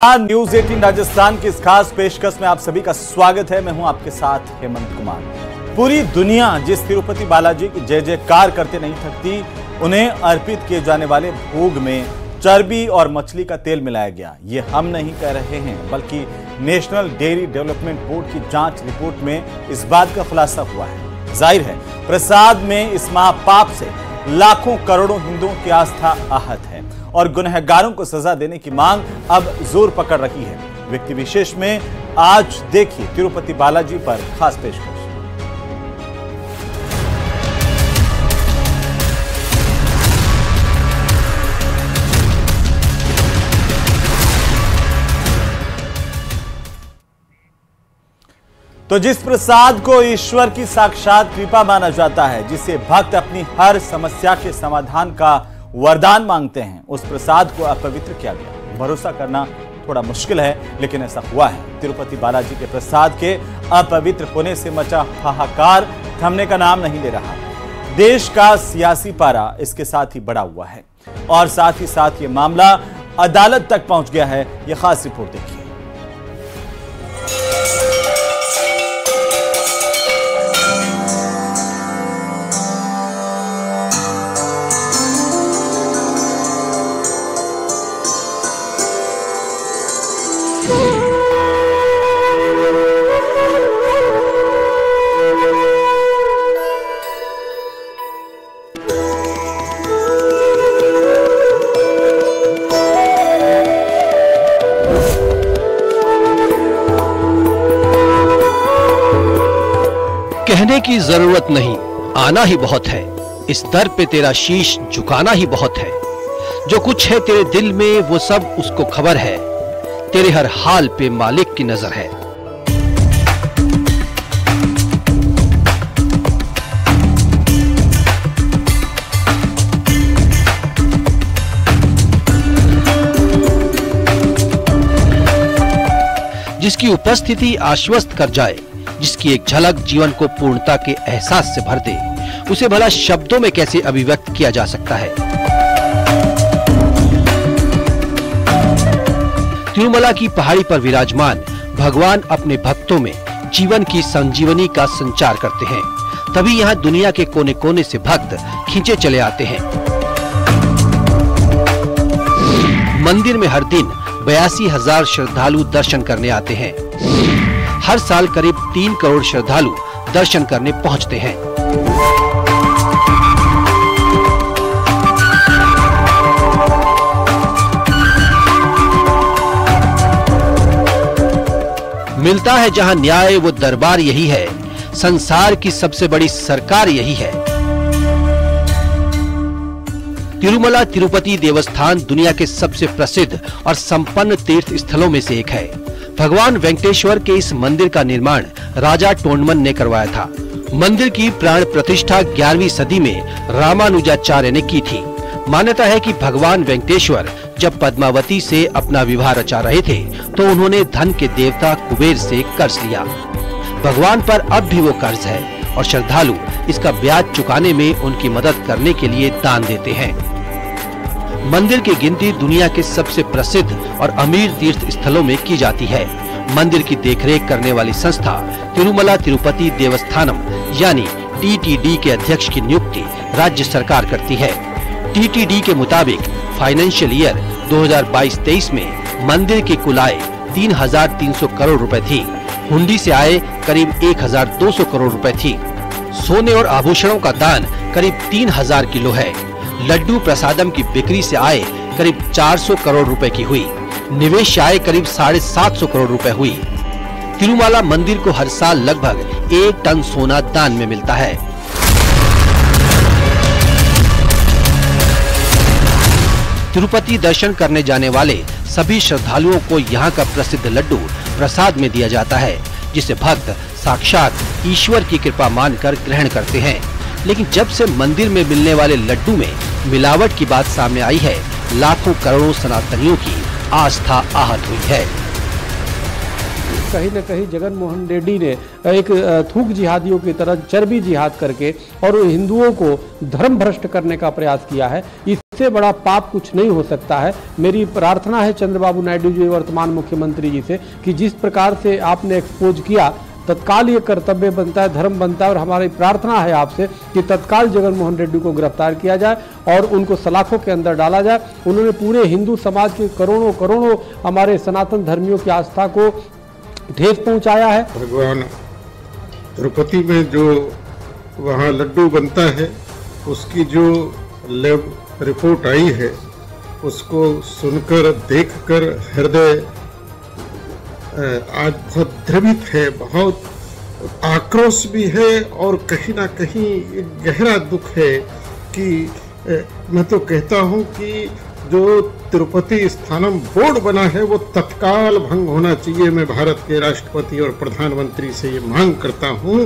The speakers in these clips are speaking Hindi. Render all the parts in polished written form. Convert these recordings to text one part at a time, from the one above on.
न्यूज 18 राजस्थान की इस खास पेशकश में आप सभी का स्वागत है। मैं हूं आपके साथ हेमंत कुमार। पूरी दुनिया जिस तिरुपति बालाजी की जय जयकार करते नहीं थकती, उन्हें अर्पित किए जाने वाले भोग में चर्बी और मछली का तेल मिलाया गया। ये हम नहीं कह रहे हैं, बल्कि नेशनल डेयरी डेवलपमेंट बोर्ड की जांच रिपोर्ट में इस बात का खुलासा हुआ है। जाहिर है, प्रसाद में इस महापाप से लाखों करोड़ों हिंदुओं की आस्था आहत है और गुनहगारों को सजा देने की मांग अब जोर पकड़ रही है। व्यक्ति विशेष में आज देखिए तिरुपति बालाजी पर खास पेशकश। तो जिस प्रसाद को ईश्वर की साक्षात कृपा माना जाता है, जिसे भक्त अपनी हर समस्या के समाधान का वरदान मांगते हैं, उस प्रसाद को अपवित्र किया गया। भरोसा करना थोड़ा मुश्किल है, लेकिन ऐसा हुआ है। तिरुपति बालाजी के प्रसाद के अपवित्र होने से मचा हाहाकार थमने का नाम नहीं ले रहा। देश का सियासी पारा इसके साथ ही बढ़ा हुआ है और साथ ही साथ ये मामला अदालत तक पहुंच गया है। यह खास रिपोर्ट देखिए। कहने की जरूरत नहीं, आना ही बहुत है। इस दर पे तेरा शीश झुकाना ही बहुत है। जो कुछ है तेरे दिल में वो सब उसको खबर है। तेरे हर हाल पे मालिक की नजर है। जिसकी उपस्थिति आश्वस्त कर जाए, जिसकी एक झलक जीवन को पूर्णता के एहसास से भर दे, उसे भला शब्दों में कैसे अभिव्यक्त किया जा सकता है। तिरुमला की पहाड़ी पर विराजमान भगवान अपने भक्तों में जीवन की संजीवनी का संचार करते हैं। तभी यहाँ दुनिया के कोने कोने से भक्त खींचे चले आते हैं। मंदिर में हर दिन 82,000 श्रद्धालु दर्शन करने आते हैं। हर साल करीब 3 करोड़ श्रद्धालु दर्शन करने पहुंचते हैं। मिलता है जहां न्याय, वो दरबार यही है। संसार की सबसे बड़ी सरकार यही है। तिरुमला तिरुपति देवस्थान दुनिया के सबसे प्रसिद्ध और संपन्न तीर्थ स्थलों में से एक है। भगवान वेंकटेश्वर के इस मंदिर का निर्माण राजा टोंडमन ने करवाया था। मंदिर की प्राण प्रतिष्ठा 11वीं सदी में रामानुजाचार्य ने की थी। मान्यता है कि भगवान वेंकटेश्वर जब पद्मावती से अपना विवाह रचा रहे थे, तो उन्होंने धन के देवता कुबेर से कर्ज लिया। भगवान पर अब भी वो कर्ज है और श्रद्धालु इसका ब्याज चुकाने में उनकी मदद करने के लिए दान देते हैं। मंदिर की गिनती दुनिया के सबसे प्रसिद्ध और अमीर तीर्थ स्थलों में की जाती है। मंदिर की देखरेख करने वाली संस्था तिरुमला तिरुपति देवस्थानम यानी TTD के अध्यक्ष की नियुक्ति राज्य सरकार करती है। TTD के मुताबिक फाइनेंशियल ईयर 2022-23 में मंदिर की कुल आय 3,300 करोड़ रुपए थी। हुंडी से आय करीब 1,200 करोड़ रुपए थी। सोने और आभूषणों का दान करीब 3,000 किलो है। लड्डू प्रसादम की बिक्री से आय करीब 400 करोड़ रुपए की हुई। निवेश आय करीब 750 करोड़ रुपए हुई। तिरुमला मंदिर को हर साल लगभग 1 टन सोना दान में मिलता है। तिरुपति दर्शन करने जाने वाले सभी श्रद्धालुओं को यहाँ का प्रसिद्ध लड्डू प्रसाद में दिया जाता है, जिसे भक्त साक्षात ईश्वर की कृपा मानकर ग्रहण करते हैं। लेकिन जब से मंदिर में मिलने वाले लड्डू में मिलावट की बात सामने आई है, लाखों करोड़ों सनातनियों की आस्था आहत हुई है। कहीं न कहीं जगन मोहन रेड्डी ने एक थूक जिहादियों की तरह चर्बी जिहाद करके और हिंदुओं को धर्म भ्रष्ट करने का प्रयास किया है। इस इससे बड़ा पाप कुछ नहीं हो सकता है। मेरी प्रार्थना है चंद्रबाबू नायडू जी, वर्तमान मुख्यमंत्री जी से, कि जिस प्रकार से आपने एक्सपोज किया, तत्काल ये कर्तव्य बनता है, धर्म बनता है, और हमारी प्रार्थना है आपसे कि तत्काल जगन मोहन रेड्डी को गिरफ्तार किया जाए और उनको सलाखों के अंदर डाला जाए। उन्होंने पूरे हिंदू समाज के करोड़ों हमारे सनातन धर्मियों की आस्था को ठेस पहुंचाया है। भगवान तिरुपति में जो वहाँ लड्डू बनता है, उसकी जो लैब रिपोर्ट आई है, उसको सुनकर देखकर हृदय आज बहुत द्रवित है, बहुत आक्रोश भी है और कहीं ना कहीं गहरा दुख है कि मैं तो कहता हूँ कि जो तिरुपति स्थानम बोर्ड बना है वो तत्काल भंग होना चाहिए। मैं भारत के राष्ट्रपति और प्रधानमंत्री से ये मांग करता हूँ।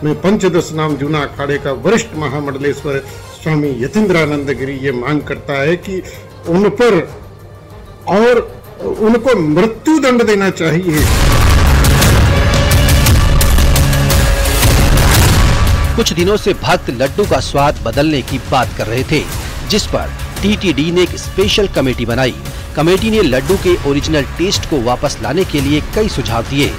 मैं पंचदश नाम जूना अखाड़े का वरिष्ठ महामंडलेश्वर स्वामी यतीन्द्रानंद गिरी ये मांग करता है कि उन पर और उनको मृत्यु दंड देना चाहिए। कुछ दिनों से भक्त लड्डू का स्वाद बदलने की बात कर रहे थे, जिस पर टीटीडी ने एक स्पेशल कमेटी बनाई। कमेटी ने लड्डू के ओरिजिनल टेस्ट को वापस लाने के लिए कई सुझाव दिए।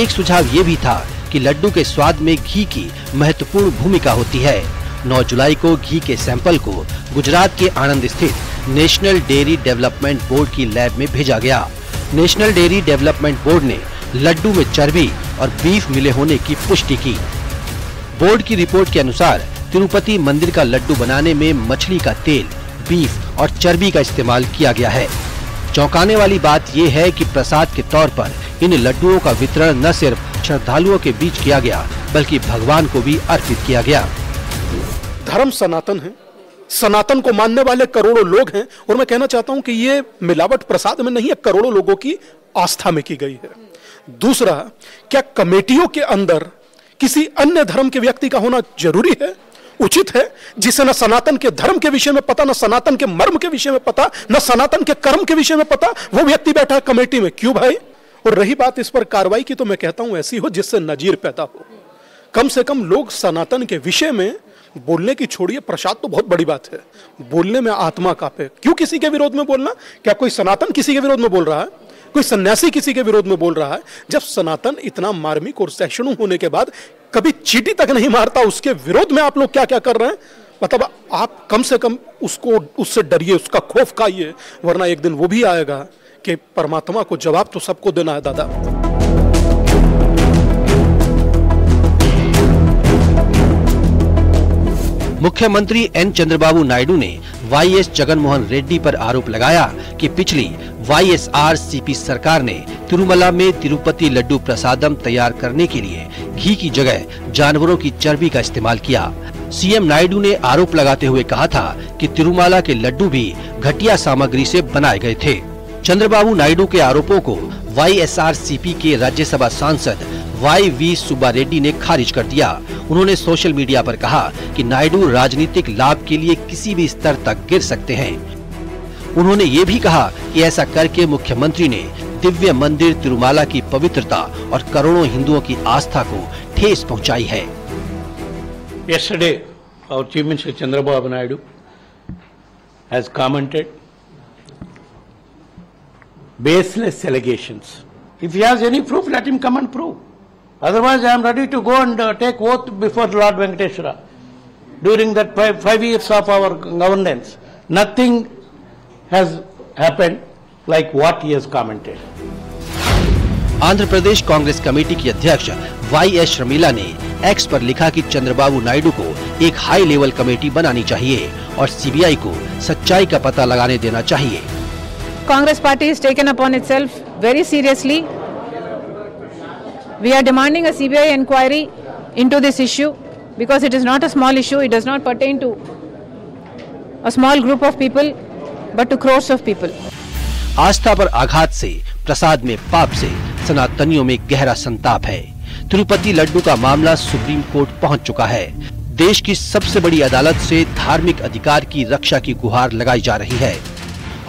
एक सुझाव ये भी था कि लड्डू के स्वाद में घी की महत्वपूर्ण भूमिका होती है। 9 जुलाई को घी के सैंपल को गुजरात के आणंद स्थित नेशनल डेयरी डेवलपमेंट बोर्ड की लैब में भेजा गया। नेशनल डेयरी डेवलपमेंट बोर्ड ने लड्डू में चर्बी और बीफ मिले होने की पुष्टि की। बोर्ड की रिपोर्ट के अनुसार तिरुपति मंदिर का लड्डू बनाने में मछली का तेल, बीफ और चर्बी का इस्तेमाल किया गया है। चौंकाने वाली बात यह है कि प्रसाद के तौर पर इन लड्डुओं का वितरण न सिर्फ श्रद्धालुओं के बीच किया गया, बल्कि भगवान को भी अर्पित किया गया। धर्म सनातन है, सनातन को मानने वाले करोड़ों लोग हैं, और मैं कहना चाहता हूं कि ये मिलावट प्रसाद में नहीं है, करोड़ों लोगों की आस्था में की गई है। दूसरा, क्या कमेटियों के अंदर किसी अन्य धर्म के व्यक्ति का होना जरूरी है, उचित है, जिसे न सनातन के धर्म के विषय में पता, न सनातन के मर्म के विषय में पता, न सनातन के कर्म के विषय में पता, वो व्यक्ति बैठा है कमेटी में? क्यों भाई? और रही बात इस पर कार्रवाई की, तो मैं कहता हूं ऐसी हो जिससे नजीर पैदा हो। कम से कम लोग सनातन के विषय में बोलने की छोड़िए, प्रसाद तो बहुत बड़ी बात है, बोलने में आत्मा कांपे। क्यों किसी के विरोध में बोलना? क्या कोई सनातन किसी के विरोध में बोल रहा है? कोई सन्यासी किसी के विरोध में बोल रहा है? जब सनातन इतना मार्मिक और सहिष्णु होने के बाद कभी चींटी तक नहीं मारता, उसके विरोध में आप लोग क्या क्या कर रहे हैं? मतलब आप कम से कम उसको, उससे डरिए, उसका खौफ खाइए, वरना एक दिन वो भी आएगा कि परमात्मा को जवाब तो सबको देना है दादा। मुख्यमंत्री एन चंद्रबाबू नायडू ने वाईएस जगन मोहन रेड्डी पर आरोप लगाया कि पिछली वाईएसआरसीपी सरकार ने तिरुमला में तिरुपति लड्डू प्रसादम तैयार करने के लिए घी की जगह जानवरों की चर्बी का इस्तेमाल किया। सीएम नायडू ने आरोप लगाते हुए कहा था कि तिरुमला के लड्डू भी घटिया सामग्री से बनाए गए थे। चंद्रबाबू नायडू के आरोपों को वाईएसआरसीपी के राज्यसभा सांसद वाई.वी. सुब्बा रेड्डी ने खारिज कर दिया। उन्होंने सोशल मीडिया पर कहा कि नायडू राजनीतिक लाभ के लिए किसी भी स्तर तक गिर सकते हैं। उन्होंने ये भी कहा कि ऐसा करके मुख्यमंत्री ने दिव्य मंदिर तिरुमाला की पवित्रता और करोड़ों हिंदुओं की आस्था को ठेस पहुंचाई है। Yesterday, our Chief Minister Chandrababu Naidu has commented baseless allegations. If he has any proof, let him come and prove. Otherwise, I am ready to go and take oath before Lord Venkateshwara. During that five years of our governance, nothing has happened like what he has commented. Andhra Pradesh Congress committee की अध्यक्ष वाई.एस. शर्मिला ने एक्स पर लिखा कि चंद्रबाबू नायडू को एक हाई लेवल कमेटी बनानी चाहिए और सीबीआई को सच्चाई का पता लगाने देना चाहिए। Congress party is taken upon itself very seriously. We are demanding a CBI inquiry into this issue because it is not a small issue. It does not pertain to a small group of people, but to crores of people. आस्था पर आघात से, प्रसाद में पाप से सनातनियों में गहरा संताप है। तिरुपति लड्डू का मामला सुप्रीम कोर्ट पहुंच चुका है। देश की सबसे बड़ी अदालत से धार्मिक अधिकार की रक्षा की गुहार लगाई जा रही है।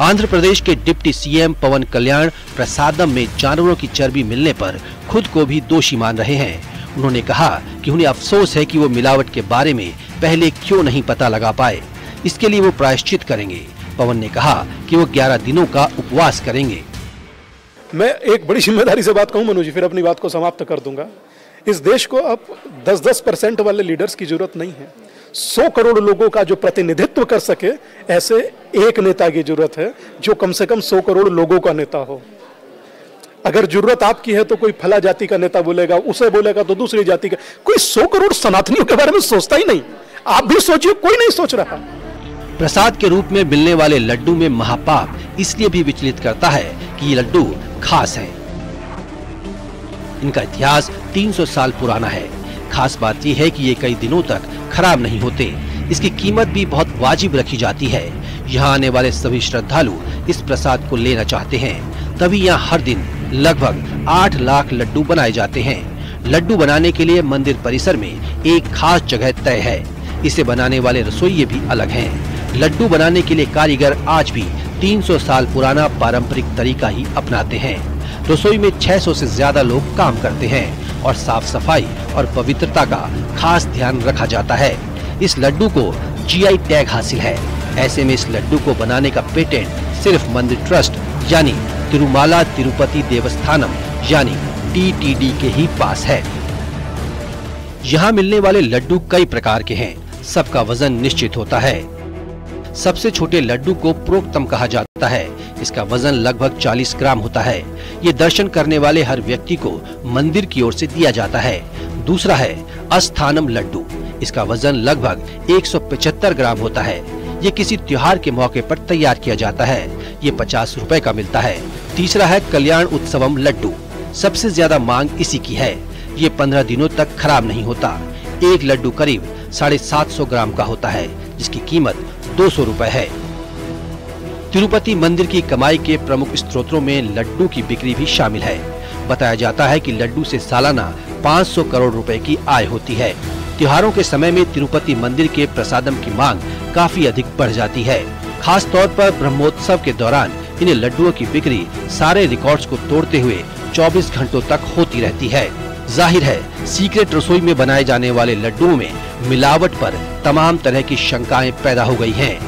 आंध्र प्रदेश के डिप्टी सीएम पवन कल्याण प्रसादम में जानवरों की चर्बी मिलने पर खुद को भी दोषी मान रहे हैं। उन्होंने कहा कि उन्हें अफसोस है कि वो मिलावट के बारे में पहले क्यों नहीं पता लगा पाए। इसके लिए वो प्रायश्चित करेंगे। पवन ने कहा कि वो 11 दिनों का उपवास करेंगे। मैं एक बड़ी जिम्मेदारी से बात कहूं मनोज जी, फिर अपनी बात को समाप्त कर दूंगा। इस देश को अब 10-10% वाले लीडर्स की जरूरत नहीं है। 100 करोड़ लोगों का जो प्रतिनिधित्व कर सके, ऐसे एक नेता की जरूरत है जो कम से कम 100 करोड़ लोगों का नेता हो। अगर जरूरत आपकी है तो कोई फला जाति का नेता बोलेगा, उसे बोलेगा तो दूसरी जाति का। कोई 100 करोड़ सनातनियों के बारे में सोचता ही नहीं। आप भी सोचिए, कोई नहीं सोच रहा। प्रसाद के रूप में मिलने वाले लड्डू में महापाप इसलिए भी विचलित करता है कि ये लड्डू खास हैं। इनका इतिहास 300 साल पुराना है। खास बात यह है कि ये कई दिनों तक खराब नहीं होते। इसकी कीमत भी बहुत वाजिब रखी जाती है। यहाँ आने वाले सभी श्रद्धालु इस प्रसाद को लेना चाहते हैं, तभी यहाँ हर दिन लगभग 8 लाख लड्डू बनाए जाते हैं। लड्डू बनाने के लिए मंदिर परिसर में एक खास जगह तय है। इसे बनाने वाले रसोइये भी अलग हैं। लड्डू बनाने के लिए कारीगर आज भी 300 साल पुराना पारंपरिक तरीका ही अपनाते हैं। रसोई में 600 से ज्यादा लोग काम करते हैं और साफ सफाई और पवित्रता का खास ध्यान रखा जाता है। इस लड्डू को GI टैग हासिल है। ऐसे में इस लड्डू को बनाने का पेटेंट सिर्फ मंदिर ट्रस्ट यानी तिरुमाला तिरुपति देवस्थानम यानी TTD के ही पास है। यहाँ मिलने वाले लड्डू कई प्रकार के हैं। सबका वजन निश्चित होता है। सबसे छोटे लड्डू को प्रोक्तम कहा जाता है। इसका वजन लगभग 40 ग्राम होता है। ये दर्शन करने वाले हर व्यक्ति को मंदिर की ओर से दिया जाता है। दूसरा है अस्थानम लड्डू। इसका वजन लगभग 175 ग्राम होता है। ये किसी त्योहार के मौके पर तैयार किया जाता है। ये 50 रुपए का मिलता है। तीसरा है कल्याण उत्सवम लड्डू। सबसे ज्यादा मांग इसी की है। ये 15 दिनों तक खराब नहीं होता। एक लड्डू करीब 750 ग्राम का होता है, जिसकी कीमत 200 रुपए है। तिरुपति मंदिर की कमाई के प्रमुख स्रोतों में लड्डू की बिक्री भी शामिल है। बताया जाता है कि लड्डू से सालाना 500 करोड़ रुपए की आय होती है। त्योहारों के समय में तिरुपति मंदिर के प्रसादम की मांग काफी अधिक बढ़ जाती है। खास तौर पर ब्रह्मोत्सव के दौरान इन लड्डुओं की बिक्री सारे रिकॉर्ड्स को तोड़ते हुए 24 घंटों तक होती रहती है। जाहिर है सीक्रेट रसोई में बनाए जाने वाले लड्डुओं में मिलावट पर तमाम तरह की शंकाएं पैदा हो गई हैं।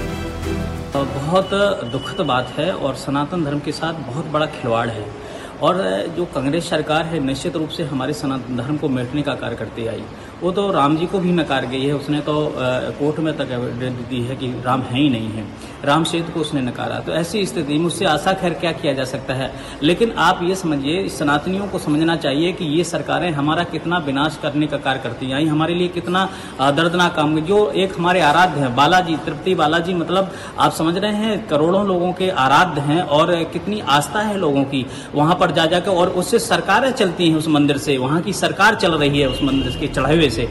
बहुत दुखद बात है और सनातन धर्म के साथ बहुत बड़ा खिलवाड़ है। और जो कांग्रेस सरकार है निश्चित रूप से हमारे सनातन धर्म को मिटने का कार्य करती आई। वो तो राम जी को भी नकार गई है। उसने तो कोर्ट में तक एविडेंस दी है कि राम है ही नहीं है। राम सेतु को उसने नकारा। तो ऐसी स्थिति में उससे आशा खैर क्या किया जा सकता है। लेकिन आप ये समझिए, सनातनियों को समझना चाहिए कि ये सरकारें हमारा कितना विनाश करने का कार्य करती आई, हमारे लिए कितना दर्दनाक काम। जो एक हमारे आराध्य है बालाजी, तिरुपति बालाजी, मतलब आप समझ रहे हैं करोड़ों लोगों के आराध्य हैं और कितनी आस्था है लोगों की वहां पर जा जाकर। और उससे सरकारें चलती हैं, उस मंदिर से वहां की सरकार चल रही है उस मंदिर के चढ़ावे से।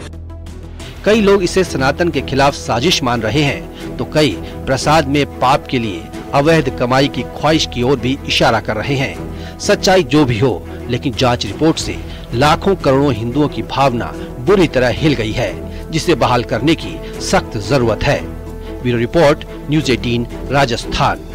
कई लोग इसे सनातन के खिलाफ साजिश मान रहे हैं, तो कई प्रसाद में पाप के लिए अवैध कमाई की ख्वाहिश की ओर भी इशारा कर रहे हैं। सच्चाई जो भी हो, लेकिन जांच रिपोर्ट से लाखों करोड़ों हिंदुओं की भावना बुरी तरह हिल गई है, जिसे बहाल करने की सख्त जरूरत है। Bureau report, news 18 Rajasthan.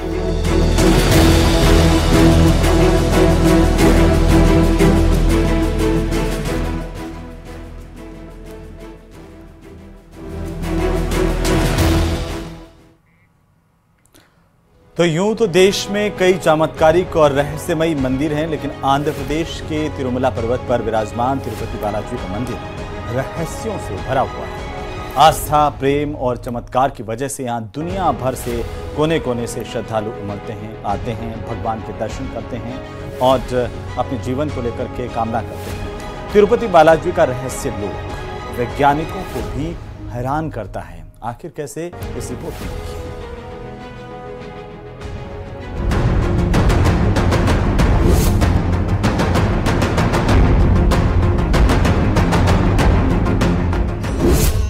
तो यूं तो देश में कई चमत्कारिक और रहस्यमयी मंदिर हैं, लेकिन आंध्र प्रदेश के तिरुमला पर्वत पर विराजमान तिरुपति बालाजी का मंदिर रहस्यों से भरा हुआ है। आस्था, प्रेम और चमत्कार की वजह से यहाँ दुनिया भर से कोने कोने से श्रद्धालु उमड़ते हैं, आते हैं, भगवान के दर्शन करते हैं और अपने जीवन को लेकर के कामना करते हैं। तिरुपति बालाजी का रहस्य लोग वैज्ञानिकों को भी हैरान करता है। आखिर कैसे, इस रिपोर्ट में देखिए।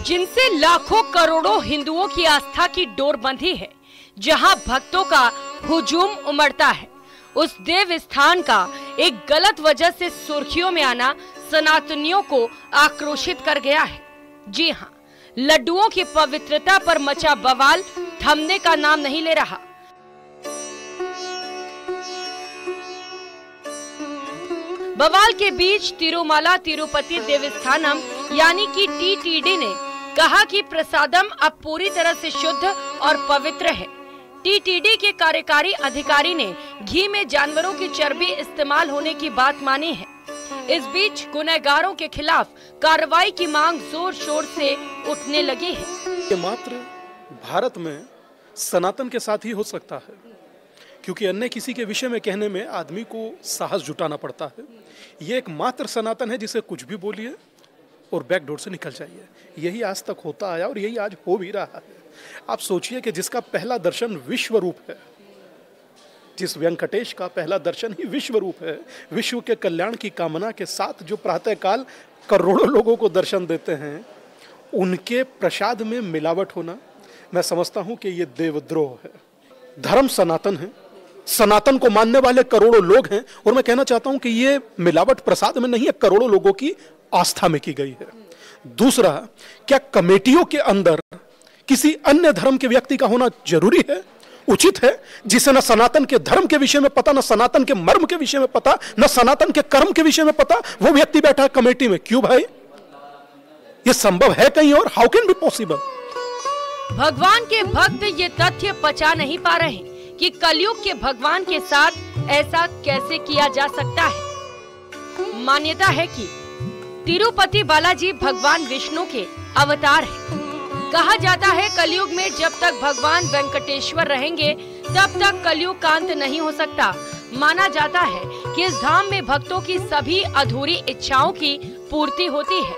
जिनसे लाखों करोड़ों हिंदुओं की आस्था की डोर बंधी है, जहां भक्तों का हुजूम उमड़ता है, उस देव स्थान का एक गलत वजह से सुर्खियों में आना सनातनियों को आक्रोशित कर गया है। जी हां, लड्डुओं की पवित्रता पर मचा बवाल थमने का नाम नहीं ले रहा। बवाल के बीच तिरुमाला तिरुपति देवस्थानम यानी कि TTD ने कहा कि प्रसादम अब पूरी तरह से शुद्ध और पवित्र है। टीटीडी के कार्यकारी अधिकारी ने घी में जानवरों की चर्बी इस्तेमाल होने की बात मानी है। इस बीच गुनहगारों के खिलाफ कार्रवाई की मांग जोर शोर से उठने लगी है। ये मात्र भारत में सनातन के साथ ही हो सकता है, क्योंकि अन्य किसी के विषय में कहने में आदमी को साहस जुटाना पड़ता है। ये एक मात्र सनातन है जिसे कुछ भी बोलिए और बैकडोर से निकल जाइए। यही आज तक होता आया और यही आज हो भी रहा है। आप सोचिए कि जिसका पहला दर्शन विश्व रूप है, जिस वेंकटेश का पहला दर्शन ही विश्व रूप है, विश्व के कल्याण की कामना के साथ जो प्रातःकाल करोड़ों लोगों को दर्शन देते हैं, उनके प्रसाद में मिलावट होना, मैं समझता हूं कि ये देवद्रोह है। धर्म सनातन है, सनातन को मानने वाले करोड़ों लोग हैं और मैं कहना चाहता हूं कि ये मिलावट प्रसाद में नहीं है, करोड़ों लोगों की आस्था में की गई है। दूसरा, क्या कमेटियों के अंदर किसी अन्य धर्म के व्यक्ति का होना जरूरी है, उचित है, जिसे न सनातन के धर्म के विषय में पता, न सनातन के मर्म के विषय में पता, न सनातन के कर्म के विषय में पता, वो व्यक्ति बैठा है कमेटी में? क्यों भाई? ये संभव है कहीं और? How can be possible? भगवान के भक्त ये तथ्य पचा नहीं पा रहे कि कलयुग के भगवान के साथ ऐसा कैसे किया जा सकता है। मान्यता है कि तिरुपति बालाजी भगवान विष्णु के अवतार हैं। कहा जाता है कलयुग में जब तक भगवान वेंकटेश्वर रहेंगे तब तक कलयुग का अंत नहीं हो सकता। माना जाता है कि इस धाम में भक्तों की सभी अधूरी इच्छाओं की पूर्ति होती है,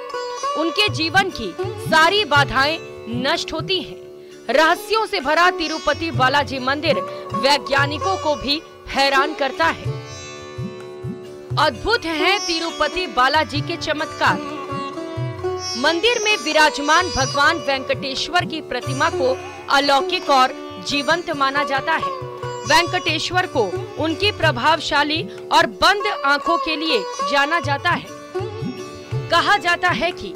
उनके जीवन की सारी बाधाएं नष्ट होती हैं। रहस्यों से भरा तिरुपति बालाजी मंदिर वैज्ञानिकों को भी हैरान करता है। अद्भुत है तिरुपति बालाजी के चमत्कार। मंदिर में विराजमान भगवान वेंकटेश्वर की प्रतिमा को अलौकिक और जीवंत माना जाता है। वेंकटेश्वर को उनकी प्रभावशाली और बंद आंखों के लिए जाना जाता है। कहा जाता है कि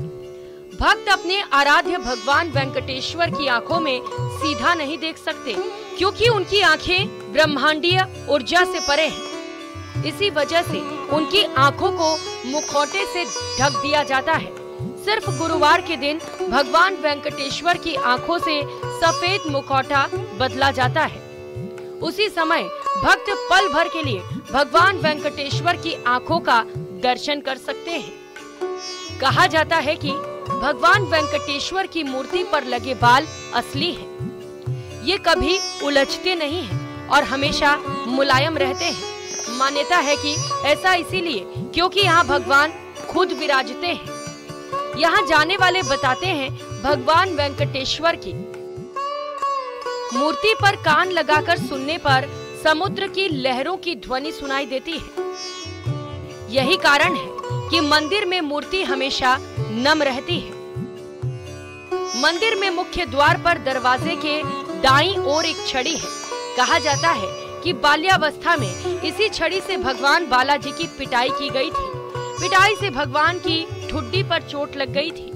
भक्त अपने आराध्य भगवान वेंकटेश्वर की आंखों में सीधा नहीं देख सकते, क्योंकि उनकी आंखें ब्रह्मांडीय ऊर्जा से परे हैं। इसी वजह से उनकी आंखों को मुखौटे से ढक दिया जाता है। सिर्फ गुरुवार के दिन भगवान वेंकटेश्वर की आंखों से सफेद मुखौटा बदला जाता है। उसी समय भक्त पल भर के लिए भगवान वेंकटेश्वर की आंखों का दर्शन कर सकते हैं। कहा जाता है कि भगवान वेंकटेश्वर की मूर्ति पर लगे बाल असली हैं। ये कभी उलझते नहीं हैं और हमेशा मुलायम रहते हैं। मान्यता है कि ऐसा इसीलिए क्योंकि यहाँ भगवान खुद विराजते हैं। यहाँ जाने वाले बताते हैं भगवान वेंकटेश्वर की मूर्ति पर कान लगाकर सुनने पर समुद्र की लहरों की ध्वनि सुनाई देती है। यही कारण है कि मंदिर में मूर्ति हमेशा नम रहती है। मंदिर में मुख्य द्वार पर दरवाजे के दाईं ओर एक छड़ी है। कहा जाता है कि बाल्यावस्था में इसी छड़ी से भगवान बालाजी की पिटाई की गई थी। पिटाई से भगवान की ठुड्डी पर चोट लग गई थी।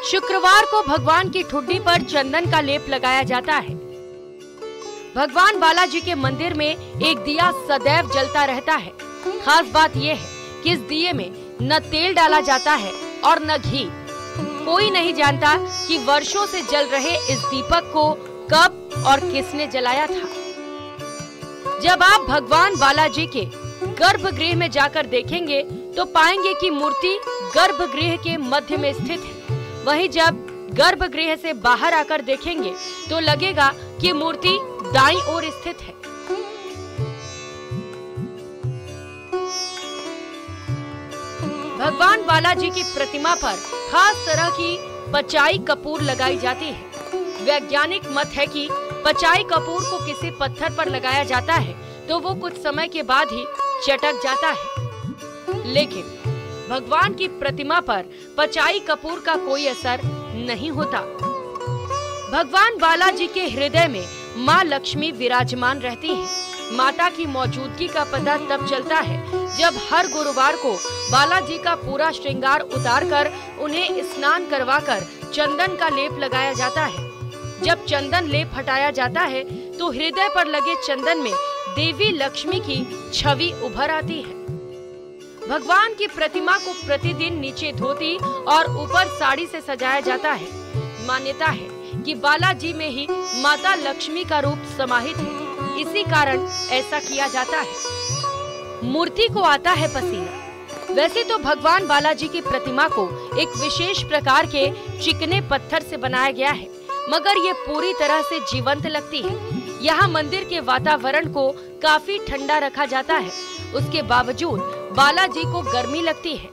शुक्रवार को भगवान की ठुड्डी पर चंदन का लेप लगाया जाता है। भगवान बालाजी के मंदिर में एक दिया सदैव जलता रहता है। खास बात यह है कि इस दिए में न तेल डाला जाता है और न घी। कोई नहीं जानता कि वर्षों से जल रहे इस दीपक को कब और किसने जलाया था। जब आप भगवान बालाजी के गर्भगृह में जाकर देखेंगे तो पाएंगे कि मूर्ति गर्भगृह के मध्य में स्थित है। वहीं जब गर्भगृह से बाहर आकर देखेंगे तो लगेगा कि मूर्ति दाईं ओर स्थित है। भगवान बालाजी की प्रतिमा पर खास तरह की पचाई कपूर लगाई जाती है। वैज्ञानिक मत है कि पचाई कपूर को किसी पत्थर पर लगाया जाता है तो वो कुछ समय के बाद ही चटक जाता है, लेकिन भगवान की प्रतिमा पर पचाई कपूर का कोई असर नहीं होता। भगवान बालाजी के हृदय में माँ लक्ष्मी विराजमान रहती हैं। माता की मौजूदगी का पता तब चलता है जब हर गुरुवार को बालाजी का पूरा श्रृंगार उतारकर उन्हें स्नान करवाकर चंदन का लेप लगाया जाता है। जब चंदन लेप हटाया जाता है तो हृदय पर लगे चंदन में देवी लक्ष्मी की छवि उभर आती है। भगवान की प्रतिमा को प्रतिदिन नीचे धोती और ऊपर साड़ी से सजाया जाता है। मान्यता है कि बालाजी में ही माता लक्ष्मी का रूप समाहित है, इसी कारण ऐसा किया जाता है। मूर्ति को आता है पसीना। वैसे तो भगवान बालाजी की प्रतिमा को एक विशेष प्रकार के चिकने पत्थर से बनाया गया है, मगर ये पूरी तरह से जीवंत लगती है। यहाँ मंदिर के वातावरण को काफी ठंडा रखा जाता है, उसके बावजूद बालाजी को गर्मी लगती है।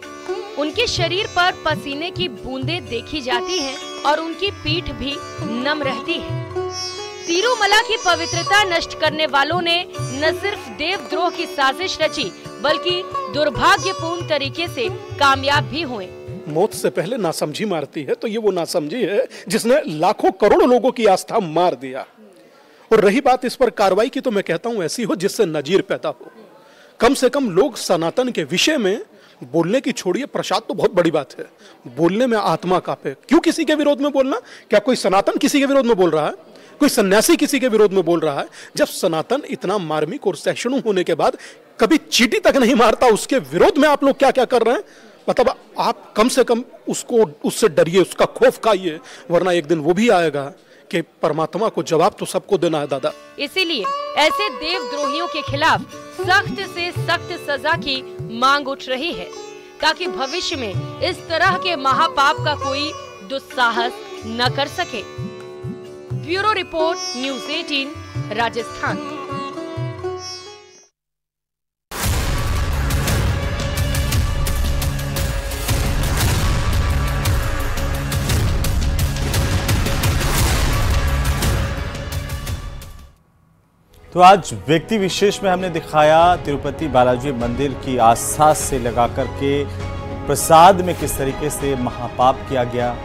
उनके शरीर पर पसीने की बूंदें देखी जाती हैं और उनकी पीठ भी नम रहती है। तिरुमला की पवित्रता नष्ट करने वालों ने न सिर्फ देवद्रोह की साजिश रची, बल्कि दुर्भाग्यपूर्ण तरीके से कामयाब भी हुए। मौत से पहले नासमझी मारती है, तो ये वो नासमझी है जिसने लाखों करोड़ों लोगों की आस्था मार दिया। और रही बात इस पर कार्रवाई की, तो मैं कहता हूं ऐसी हो जिससे नजीर पैदा हो। कम से कम लोग सनातन के विषय में बोलने की छोड़िए, प्रसाद तो बहुत बड़ी बात है, बोलने में आत्मा कांपे। क्यों किसी के विरोध में बोलना? क्या कोई सनातन किसी के विरोध में बोल रहा है? कोई सन्यासी किसी के विरोध में बोल रहा है? जब सनातन इतना मार्मिक और सहिष्णु होने के बाद कभी चींटी तक नहीं मारता, उसके विरोध में आप लोग क्या क्या कर रहे हैं? मतलब आप कम से कम उससे डरिए, उसका खौफ खाइए, वरना एक दिन वो भी आएगा कि परमात्मा को जवाब तो सबको देना है दादा। इसीलिए ऐसे देवद्रोहियों के खिलाफ सख्त से सख्त सजा की मांग उठ रही है, ताकि भविष्य में इस तरह के महापाप का कोई दुस्साहस न कर सके। Bureau report, news 18, Rajasthan. तो आज व्यक्ति विशेष में हमने दिखाया तिरुपति बालाजी मंदिर की आस्था से लगा करके प्रसाद में किस तरीके से महापाप किया गया।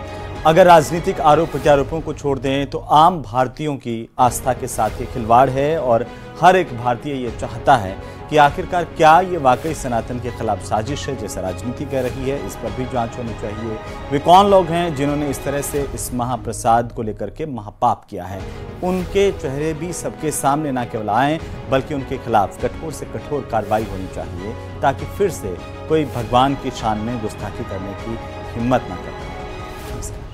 अगर राजनीतिक आरोप प्रत्यारोपों को छोड़ दें तो आम भारतीयों की आस्था के साथ ये खिलवाड़ है और हर एक भारतीय ये चाहता है कि आखिरकार क्या ये वाकई सनातन के खिलाफ साजिश है जैसा राजनीति कह रही है। इस पर भी जांच होनी चाहिए। वे कौन लोग हैं जिन्होंने इस तरह से इस महाप्रसाद को लेकर के महापाप किया है? उनके चेहरे भी सबके सामने न केवल आएँ बल्कि उनके खिलाफ कठोर से कठोर कार्रवाई होनी चाहिए, ताकि फिर से कोई भगवान की शान में गुस्ताखी करने की हिम्मत न करे। नमस्कार।